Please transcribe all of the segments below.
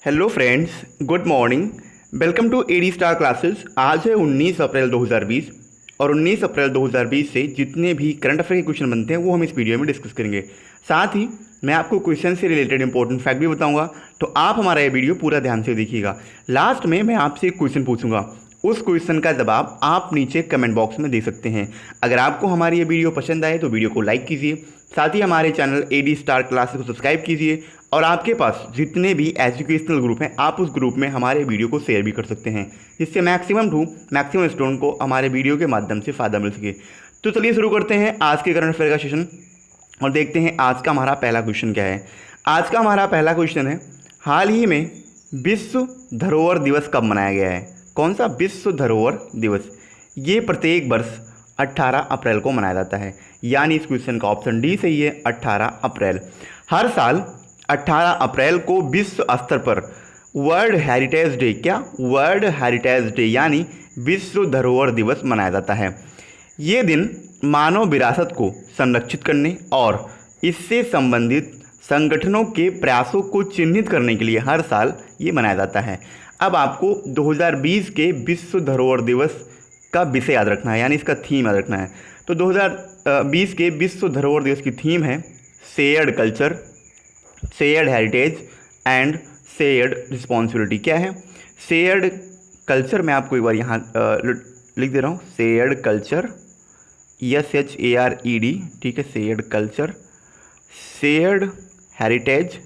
Hello friends, good morning. Welcome to AD star classes. आज है 19 अप्रैल 2020 और 19 अप्रैल 2020 से जितने भी करंट अफेयर के क्वेश्चन बनते हैं वो हम इस वीडियो में डिस्कस करेंगे। साथ ही मैं आपको क्वेश्चन से रिलेटेड इंपॉर्टेंट फैक्ट भी बताऊंगा, तो आप हमारा ये वीडियो पूरा ध्यान से देखिएगा। लास्ट में मैं आपसे एक क्वेश्चन पूछूंगा, उस क्वेश्चन का जवाब आप नीचे कमेंट बॉक्स में दे सकते हैं। अगर आपको हमारी ये वीडियो पसंद आए तो वीडियो को लाइक कीजिए, साथ ही हमारे चैनल एडी स्टार क्लासेस को सब्सक्राइब कीजिए और आपके पास जितने भी एजुकेशनल ग्रुप हैं आप उस ग्रुप में हमारे वीडियो को शेयर भी कर सकते हैं, जिससे मैक्सिमम स्टूडेंट को हमारे वीडियो के माध्यम से फ़ायदा मिल सके। तो चलिए शुरू करते हैं आज के करंट अफेयर का सेशन और देखते हैं आज का हमारा पहला क्वेश्चन क्या है। आज का हमारा पहला क्वेश्चन है, हाल ही में विश्व धरोहर दिवस कब मनाया गया है? कौन सा विश्व धरोहर दिवस? ये प्रत्येक वर्ष 18 अप्रैल को मनाया जाता है, यानी इस क्वेश्चन का ऑप्शन डी सही है, 18 अप्रैल। हर साल 18 अप्रैल को विश्व स्तर पर वर्ल्ड हेरिटेज डे, क्या वर्ल्ड हेरिटेज डे यानी विश्व धरोहर दिवस मनाया जाता है। ये दिन मानव विरासत को संरक्षित करने और इससे संबंधित संगठनों के प्रयासों को चिन्हित करने के लिए हर साल ये मनाया जाता है। अब आपको 2020 के विश्व धरोहर दिवस का विषय याद रखना है, यानी इसका थीम याद रखना है। तो 2020 के विश्व धरोहर दिवस की थीम है shared culture, shared heritage and shared responsibility. क्या है शेयर्ड कल्चर? मैं आपको एक बार यहाँ लिख दे रहा हूँ, शेयर्ड कल्चर, SHARED, ठीक है, शेयर्ड कल्चर, शेयर्ड हेरिटेज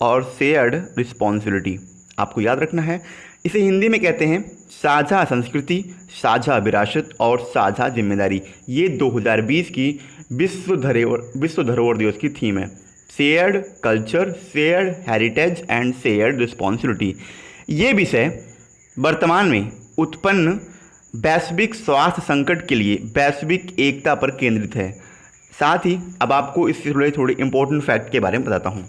और शेयर्ड रिस्पॉन्सिबिलिटी आपको याद रखना है। इसे हिंदी में कहते हैं साझा संस्कृति, साझा विरासत और साझा जिम्मेदारी। ये 2020 की विश्व धरोहर दिवस की थीम है, shared culture, shared heritage and shared responsibility. ये विषय वर्तमान में उत्पन्न वैश्विक स्वास्थ्य संकट के लिए वैश्विक एकता पर केंद्रित है। साथ ही अब आपको इससे थोड़े इंपॉर्टेंट फैक्ट के बारे में बताता हूँ।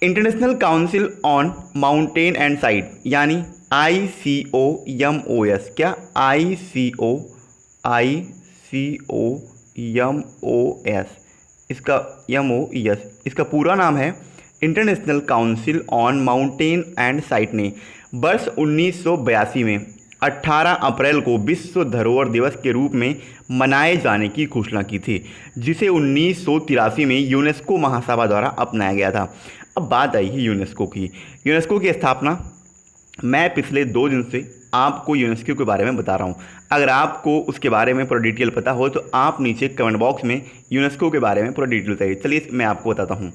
International council on mountain and site यानी ICOMOS, क्या ICOMOS, इसका MOS, इसका पूरा नाम है international council on mountain and site ने वर्ष 1982 में 18 अप्रैल को विश्व धरोहर दिवस के रूप में मनाए जाने की घोषणा की थी, जिसे 1983 में यूनेस्को महासभा द्वारा अपनाया गया था। अब बात आई है यूनेस्को की। यूनेस्को की स्थापना मैं पिछले 2 दिन से आपको यूनेस्को के बारे में बता रहा हूँ। अगर आपको उसके बारे में पूरा डिटेल पता हो तो आप नीचे कमेंट बॉक्स में यूनेस्को के बारे में पूरा डिटेल बताइए। चलिए मैं आपको बताता हूँ।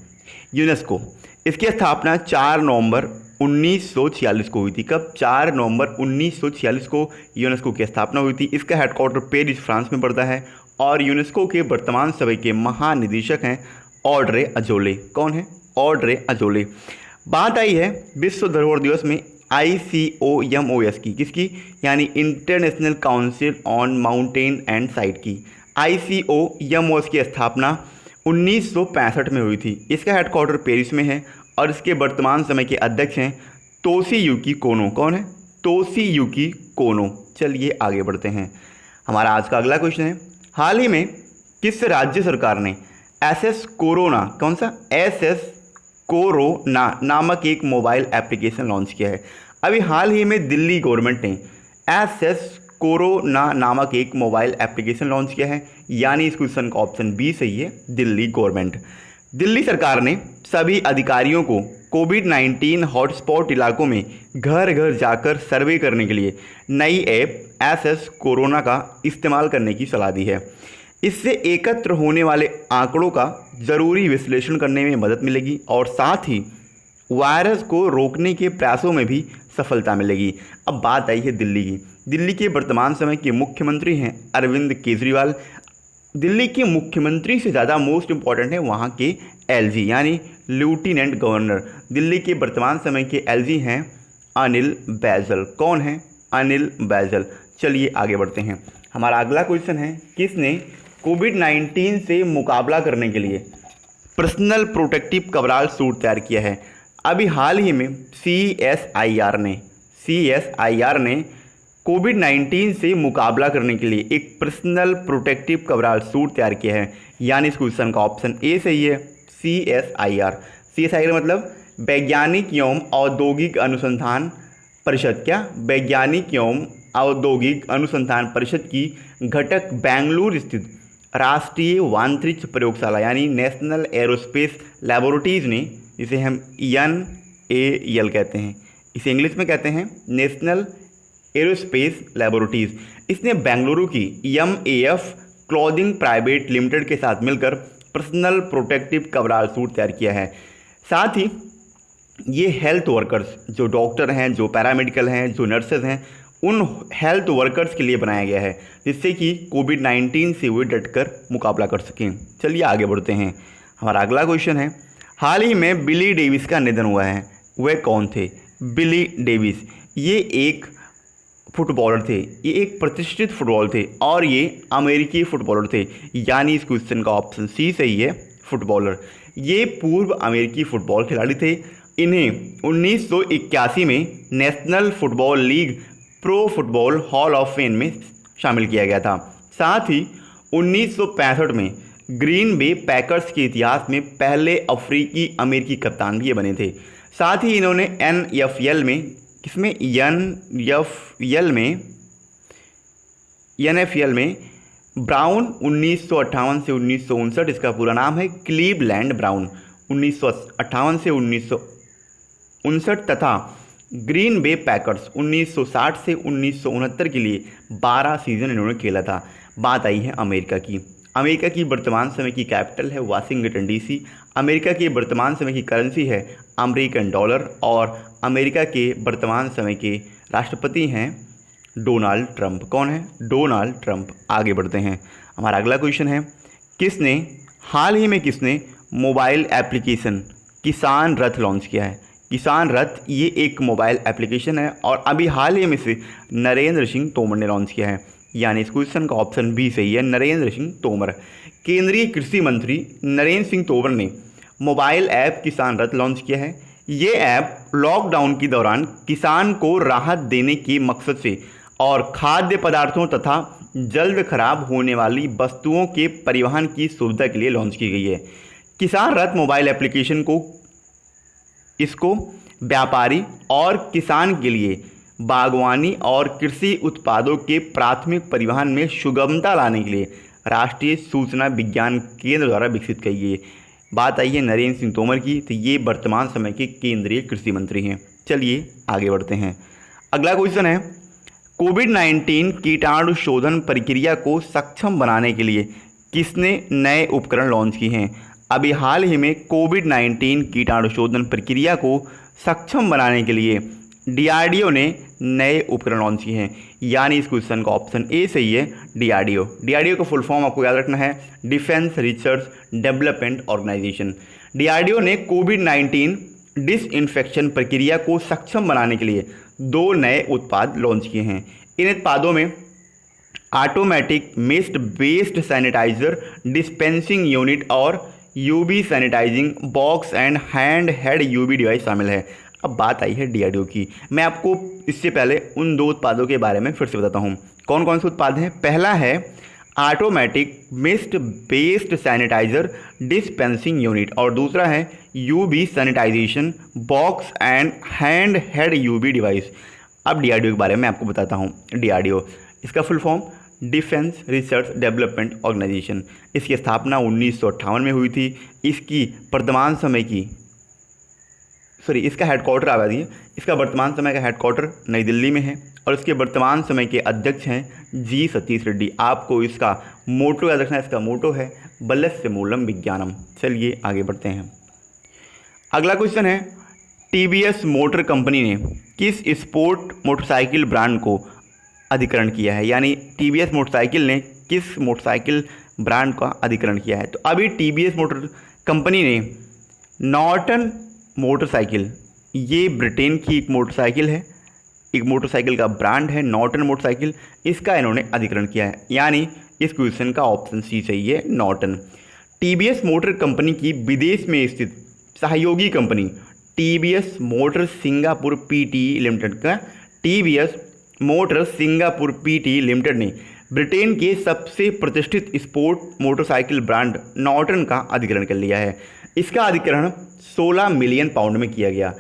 यूनेस्को, इसकी स्थापना 4 नवंबर 1946 को हुई थी। कब? 4 नवंबर 1946 को यूनेस्को की स्थापना हुई थी। इसका हेडक्वार्टर पेरिस, फ्रांस में पड़ता है और यूनेस्को के वर्तमान समय के महानिदेशक हैं ऑड्रे अजोले। कौन है? Audrey Azoulay. बात आई है विश्व धरोहर दिवस में ICOMOS की, किसकी? यानी international council on mountain and site की। ICOMOS की स्थापना 1965 में हुई थी। इसका हेडक्वार्टर पेरिस में है और इसके वर्तमान समय के अध्यक्ष हैं तोशीयुकी कोनो। कौन है? तोशीयुकी कोनो। चलिए आगे बढ़ते हैं। हमारा आज का अगला क्वेश्चन है, हाल ही में किस राज्य सरकार ने SS कोरोना, कौन सा? SS कोरोना नामक एक मोबाइल एप्लीकेशन लॉन्च किया है। अभी हाल ही में दिल्ली गवर्नमेंट ने SS कोरोना नामक एक मोबाइल एप्लीकेशन लॉन्च किया है, यानी इस क्वेश्चन का ऑप्शन बी सही है, दिल्ली गवर्नमेंट। दिल्ली सरकार ने सभी अधिकारियों को कोविड-19 हॉटस्पॉट इलाकों में घर घर जाकर सर्वे करने के लिए नई ऐप SS कोरोना का इस्तेमाल करने की सलाह दी है। इससे एकत्र होने वाले आंकड़ों का ज़रूरी विश्लेषण करने में मदद मिलेगी और साथ ही वायरस को रोकने के प्रयासों में भी सफलता मिलेगी। अब बात आई है दिल्ली की। दिल्ली के वर्तमान समय के मुख्यमंत्री हैं अरविंद केजरीवाल। दिल्ली के मुख्यमंत्री से ज़्यादा मोस्ट इम्पॉर्टेंट है वहाँ के LG यानी लेफ्टिनेंट गवर्नर। दिल्ली के वर्तमान समय के LG हैं अनिल बैजल। कौन है? अनिल बैजल। चलिए आगे बढ़ते हैं। हमारा अगला क्वेश्चन है, किसने कोविड-19 से मुकाबला करने के लिए पर्सनल प्रोटेक्टिव कवरेज सूट तैयार किया है? अभी हाल ही में CSIR ने कोविड-19 से मुकाबला करने के लिए एक पर्सनल प्रोटेक्टिव कवरेज सूट तैयार किया है, यानी इस क्वेश्चन का ऑप्शन ए सही है, CSIR। CSIR मतलब वैज्ञानिक एवं औद्योगिक अनुसंधान परिषद, क्या वैज्ञानिक एवं औद्योगिक अनुसंधान परिषद की घटक बेंगलुरु स्थित राष्ट्रीय अंतरिक्ष प्रयोगशाला यानी नेशनल एरोस्पेस लेबोरेटरीज ने, जिसे हम NAL कहते हैं, इसे इंग्लिश में कहते हैं नेशनल एरोस्पेस लेबोरेटरीज, इसने बेंगलुरु की MAF क्लॉथिंग प्राइवेट लिमिटेड के साथ मिलकर पर्सनल प्रोटेक्टिव कवराल सूट तैयार किया है। साथ ही ये हेल्थ वर्कर्स, जो डॉक्टर हैं, जो पैरामेडिकल हैं, जो नर्सेज हैं, उन हेल्थ वर्कर्स के लिए बनाया गया है, जिससे कि कोविड-19 से वे डटकर मुकाबला कर सकें। चलिए आगे बढ़ते हैं। हमारा अगला क्वेश्चन है, हाल ही में बिली डेविस का निधन हुआ है, वह कौन थे? बिली डेविस ये एक फुटबॉलर थे, ये एक प्रतिष्ठित फुटबॉलर थे और ये अमेरिकी फुटबॉलर थे, यानी इस क्वेश्चन का ऑप्शन सी सही है, फुटबॉलर। ये पूर्व अमेरिकी फुटबॉल खिलाड़ी थे। इन्हें 1981 में national football league pro football hall of fame में शामिल किया गया था। साथ ही 1965 में ग्रीन बे पैकर्स के इतिहास में पहले अफ्रीकी अमेरिकी कप्तान भी ये बने थे। साथ ही इन्होंने NFL में, किसमें, NFL में ब्राउन 1958 से 1959, इसका पूरा नाम है क्लीवलैंड ब्राउन, 1958 से 1959 तथा ग्रीन बे पैकर्स 1960 से 1969 के लिए 12 सीजन इन्होंने खेला था। बात आई है अमेरिका की। अमेरिका की वर्तमान समय की कैपिटल है वाशिंगटन DC। अमेरिका की वर्तमान समय की करेंसी है अमेरिकन डॉलर और अमेरिका के वर्तमान समय के राष्ट्रपति हैं डोनाल्ड ट्रंप। कौन है? Donald Trump. आगे बढ़ते हैं। हमारा अगला क्वेश्चन है, हाल ही में किसने मोबाइल एप्लीकेशन किसान रथ लॉन्च किया है? किसान रथ ये एक मोबाइल एप्लीकेशन है और अभी हाल ही में से नरेंद्र सिंह तोमर ने लॉन्च किया है, यानी इस क्वेश्चन का ऑप्शन बी सही है, नरेंद्र सिंह तोमर। केंद्रीय कृषि मंत्री नरेंद्र सिंह तोमर ने मोबाइल ऐप किसान रथ लॉन्च किया है। ये ऐप लॉकडाउन के दौरान किसान को राहत देने के मकसद से और खाद्य पदार्थों तथा जल्द खराब होने वाली वस्तुओं के परिवहन की सुविधा के लिए लॉन्च की गई है। किसान रथ मोबाइल एप्लीकेशन इसको व्यापारी और किसान के लिए बागवानी और कृषि उत्पादों के प्राथमिक परिवहन में सुगमता लाने के लिए राष्ट्रीय सूचना विज्ञान केंद्र द्वारा विकसित की गई है। बात आई है नरेंद्र सिंह तोमर की, तो ये वर्तमान समय के केंद्रीय कृषि मंत्री हैं। चलिए आगे बढ़ते हैं। अगला क्वेश्चन है, कोविड-19 कीटाणु शोधन प्रक्रिया को सक्षम बनाने के लिए किसने नए उपकरण लॉन्च किए हैं? अभी हाल ही में कोविड-19 कीटाणु शोधन प्रक्रिया को सक्षम बनाने के लिए DRDO ने नए उपकरण लॉन्च किए हैं, यानी इस क्वेश्चन का ऑप्शन ए सही है, DRDO। DRDO का फुल फॉर्म आपको याद रखना है, defence research development organisation. DRDO ने कोविड-19 डिसइंफेक्शन प्रक्रिया को सक्षम बनाने के लिए 2 नए उत्पाद लॉन्च किए हैं। इन उत्पादों में automatic mist based sanitiser dispensing unit और UV sanitising box and handheld UV device शामिल है। अब बात आई है DRDO की। मैं आपको इससे पहले उन 2 उत्पादों के बारे में फिर से बताता हूँ। कौन कौन से उत्पाद हैं? पहला है automatic mist based sanitiser dispensing unit और दूसरा है UV sanitisation box and handheld UV device. अब DRDO के बारे में आपको बताता हूँ। DRDO इसका full form defence research development organisation. इसकी स्थापना 1958 में हुई थी। इसकी वर्तमान समय की इसका हेडक्वार्टर आबादी है। इसका वर्तमान समय का हेडक्वार्टर नई दिल्ली में है और इसके वर्तमान समय के अध्यक्ष हैं G सतीश रेड्डी। आपको इसका मोटो याद रखना है, इसका मोटो है बलस्य मूलम विज्ञानम। चलिए आगे बढ़ते हैं। अगला क्वेश्चन है, TVS मोटर कंपनी ने किस स्पोर्ट मोटरसाइकिल ब्रांड को अधिकरण किया है? यानी TVS मोटरसाइकिल ने किस मोटरसाइकिल ब्रांड का अधिकरण किया है? तो अभी TVS मोटर कंपनी ने नॉर्टन मोटरसाइकिल, ये ब्रिटेन की एक मोटरसाइकिल है, एक मोटरसाइकिल का ब्रांड है नॉर्टन मोटरसाइकिल, इसका इन्होंने अधिकरण किया है, यानी इस क्वेश्चन का ऑप्शन सी सही है, नॉर्टन। TVS मोटर कंपनी की विदेश में स्थित सहयोगी company TVS motor Singapore PTE limited का TVS motor Singapore PTE limited ने ब्रिटेन के सबसे प्रतिष्ठित स्पोर्ट मोटरसाइकिल ब्रांड नॉर्टन का अधिग्रहण कर लिया है। इसका अधिग्रहण 16 मिलियन पाउंड में किया गया।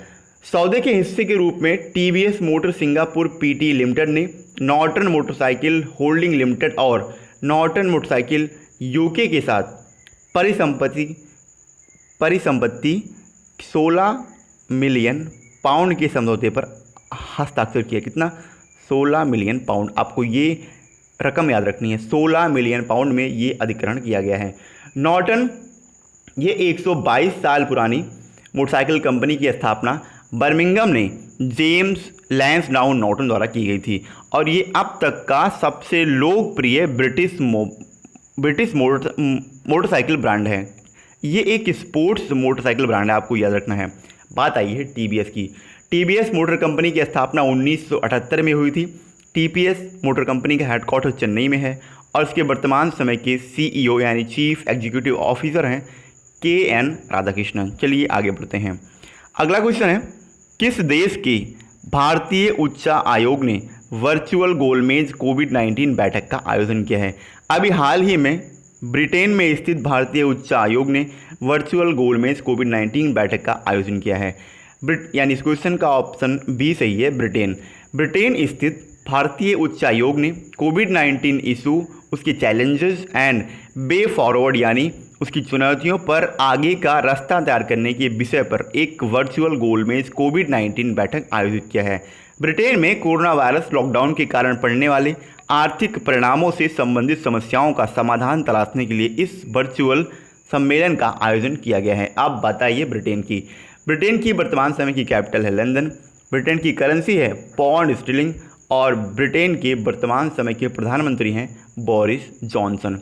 सौदे के हिस्से के रूप में TVS motor Singapore PT limited ने नॉर्टन मोटरसाइकिल होल्डिंग लिमिटेड और नॉर्टन मोटरसाइकिल यूके के साथ परिसंपत्ति 16 मिलियन पाउंड के समझौते पर हस्ताक्षर किया। कितना? 16 मिलियन पाउंड। आपको ये रकम याद रखनी है, 16 मिलियन पाउंड में ये अधिग्रहण किया गया है। नॉर्टन ये 122 साल पुरानी मोटरसाइकिल कंपनी की स्थापना बर्मिंघम ने जेम्स लैंसडाउन नॉर्टन द्वारा की गई थी और ये अब तक का सबसे लोकप्रिय ब्रिटिश मोटरसाइकिल ब्रांड है। ये एक स्पोर्ट्स मोटरसाइकिल ब्रांड है, आपको याद रखना है। बात आई है टीवीएस की। टीवीएस मोटर कंपनी की स्थापना 1978 में हुई थी। टीवीएस मोटर कंपनी का हेडक्वार्टर चेन्नई में है और इसके वर्तमान समय के सीईओ यानी चीफ एग्जीक्यूटिव ऑफिसर हैं KN राधाकृष्णन। चलिए आगे बढ़ते हैं। अगला क्वेश्चन है, किस देश के भारतीय उच्च आयोग ने वर्चुअल गोलमेज कोविड-19 बैठक का आयोजन किया है? अभी हाल ही में ब्रिटेन में स्थित भारतीय उच्च आयोग ने वर्चुअल गोलमेज कोविड-19 बैठक का आयोजन किया है। यानी इस क्वेश्चन का ऑप्शन बी सही है, ब्रिटेन। ब्रिटेन स्थित भारतीय उच्च आयोग ने कोविड-19 इशू, उसके चैलेंजेस एंड वे फॉरवर्ड यानी उसकी चुनौतियों पर आगे का रास्ता तैयार करने के विषय पर एक वर्चुअल गोलमेज कोविड-19 बैठक आयोजित किया है। ब्रिटेन में कोरोना वायरस लॉकडाउन के कारण पड़ने वाले आर्थिक परिणामों से संबंधित समस्याओं का समाधान तलाशने के लिए इस वर्चुअल सम्मेलन का आयोजन किया गया है। अब बताइए ब्रिटेन की वर्तमान समय की कैपिटल है लंदन। ब्रिटेन की करेंसी है पाउंड स्टर्लिंग और ब्रिटेन के वर्तमान समय के प्रधानमंत्री हैं बोरिस जॉनसन।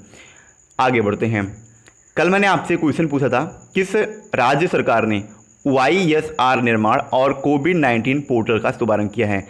आगे बढ़ते हैं। कल मैंने आपसे क्वेश्चन पूछा था, किस राज्य सरकार ने YSR निर्माण और कोविड-19 पोर्टल का शुभारंभ किया है?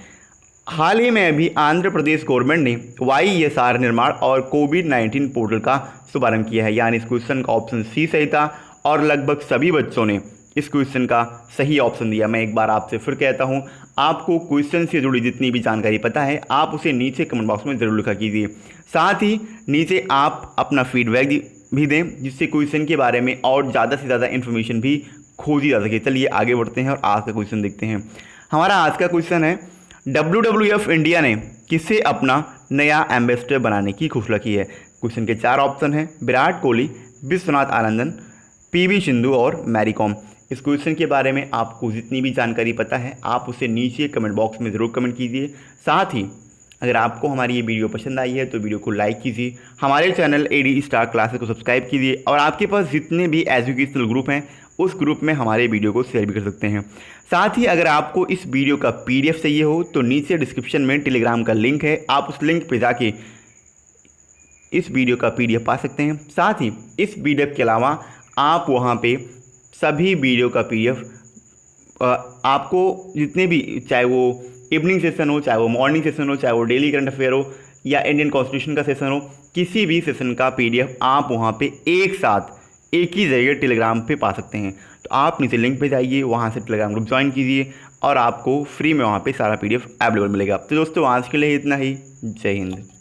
हाल ही में अभी आंध्र प्रदेश गवर्नमेंट ने YSR निर्माण और कोविड-19 पोर्टल का शुभारंभ किया है। यानी इस क्वेश्चन का ऑप्शन सी सही था और लगभग सभी बच्चों ने इस क्वेश्चन का सही ऑप्शन दिया। मैं एक बार आपसे फिर कहता हूं, आपको क्वेश्चन से जुड़ी जितनी भी जानकारी पता है आप उसे नीचे कमेंट बॉक्स में ज़रूर लिखा कीजिए। साथ ही नीचे आप अपना फीडबैक भी दें जिससे क्वेश्चन के बारे में और ज़्यादा से ज़्यादा इन्फॉर्मेशन भी खोजी जा सके। चलिए आगे बढ़ते हैं और आज का क्वेश्चन देखते हैं। हमारा आज का क्वेश्चन है, WWF इंडिया ने किसे अपना नया एम्बेसडर बनाने की घोषणा की है? क्वेश्चन के 4 ऑप्शन हैं, विराट कोहली, विश्वनाथ आनंदन, PV सिंधु और मैरी कॉम। इस क्वेश्चन के बारे में आपको जितनी भी जानकारी पता है आप उसे नीचे कमेंट बॉक्स में ज़रूर कमेंट कीजिए। साथ ही अगर आपको हमारी ये वीडियो पसंद आई है तो वीडियो को लाइक कीजिए, हमारे चैनल AD स्टार क्लासेस को सब्सक्राइब कीजिए और आपके पास जितने भी एजुकेशनल ग्रुप हैं उस ग्रुप में हमारे वीडियो को शेयर भी कर सकते हैं। साथ ही अगर आपको इस वीडियो का PDF चाहिए हो तो नीचे डिस्क्रिप्शन में टेलीग्राम का लिंक है, आप उस लिंक पर जाके इस वीडियो का PDF पा सकते हैं। साथ ही इस PDF के अलावा आप वहाँ पे सभी वीडियो का PDF आपको जितने भी, चाहे वो इवनिंग सेशन हो, चाहे वो मॉर्निंग सेशन हो, चाहे वो डेली करंट अफेयर हो या इंडियन कॉन्स्टिट्यूशन का सेशन हो, किसी भी सेशन का PDF आप वहाँ पे एक साथ एक ही जगह टेलीग्राम पे पा सकते हैं। तो आप नीचे लिंक पे जाइए, वहाँ से टेलीग्राम ग्रुप ज्वाइन कीजिए और आपको फ्री में वहाँ पे सारा PDF अवेलेबल मिलेगा। तो दोस्तों आज के लिए इतना ही। जय हिंद।